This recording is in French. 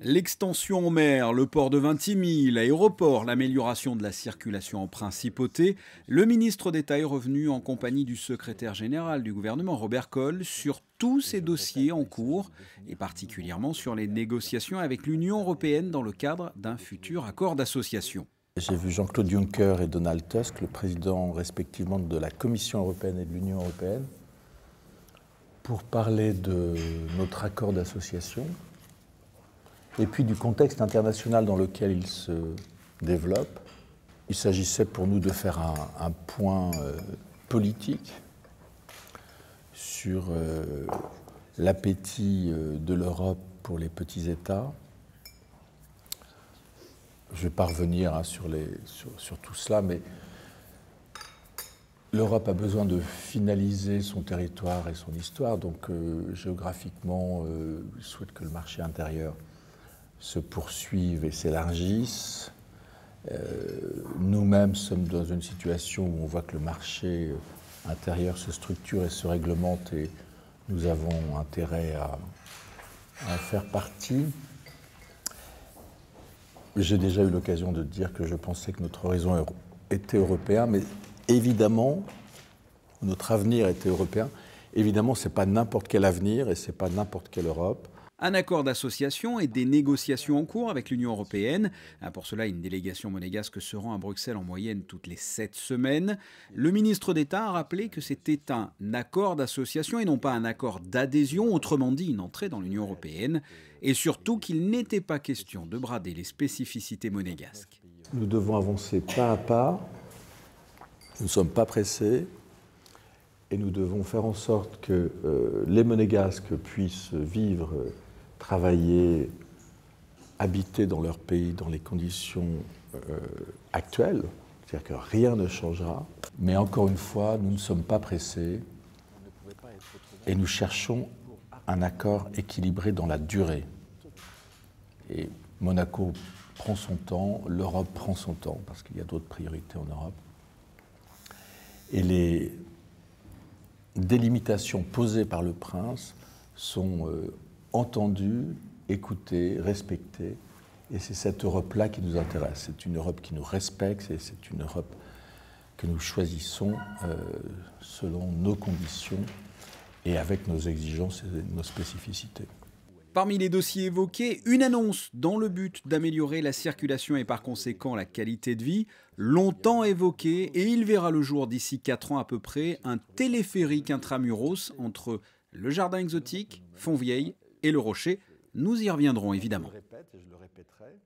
L'extension en mer, le port de Vintimille, l'aéroport, l'amélioration de la circulation en principauté, le ministre d'État est revenu en compagnie du secrétaire général du gouvernement Robert Kohl sur tous ces dossiers en cours et particulièrement sur les négociations avec l'Union européenne dans le cadre d'un futur accord d'association. J'ai vu Jean-Claude Juncker et Donald Tusk, le président respectivement de la Commission européenne et de l'Union européenne, pour parler de notre accord d'association et puis du contexte international dans lequel il se développe. Il s'agissait pour nous de faire un point politique sur l'appétit de l'Europe pour les petits États. Je ne vais pas revenir sur tout cela, mais l'Europe a besoin de finaliser son territoire et son histoire, donc géographiquement, je souhaite que le marché intérieur se poursuive et s'élargisse. Nous-mêmes sommes dans une situation où on voit que le marché intérieur se structure et se réglemente et nous avons intérêt à en faire partie. J'ai déjà eu l'occasion de dire que je pensais que notre horizon était européen, mais évidemment, notre avenir était européen. Évidemment, ce n'est pas n'importe quel avenir et ce n'est pas n'importe quelle Europe. Un accord d'association et des négociations en cours avec l'Union européenne. Pour cela, une délégation monégasque se rend à Bruxelles en moyenne toutes les 7 semaines. Le ministre d'État a rappelé que c'était un accord d'association et non pas un accord d'adhésion, autrement dit une entrée dans l'Union européenne, et surtout qu'il n'était pas question de brader les spécificités monégasques. Nous devons avancer pas à pas, nous ne sommes pas pressés, et nous devons faire en sorte que les Monégasques puissent vivre, travailler, habiter dans leur pays dans les conditions actuelles, c'est-à-dire que rien ne changera. Mais encore une fois, nous ne sommes pas pressés et nous cherchons un accord équilibré dans la durée. Et Monaco prend son temps, l'Europe prend son temps, parce qu'il y a d'autres priorités en Europe. Et les délimitations posées par le prince sont entendues, écoutées, respectées. Et c'est cette Europe-là qui nous intéresse. C'est une Europe qui nous respecte et c'est une Europe que nous choisissons selon nos conditions et avec nos exigences et nos spécificités. Parmi les dossiers évoqués, une annonce dans le but d'améliorer la circulation et par conséquent la qualité de vie, longtemps évoquée, et il verra le jour d'ici 4 ans à peu près, un téléphérique intramuros entre le jardin exotique, Fontvieille et le Rocher. Nous y reviendrons évidemment. Je le répète et je le répéterai.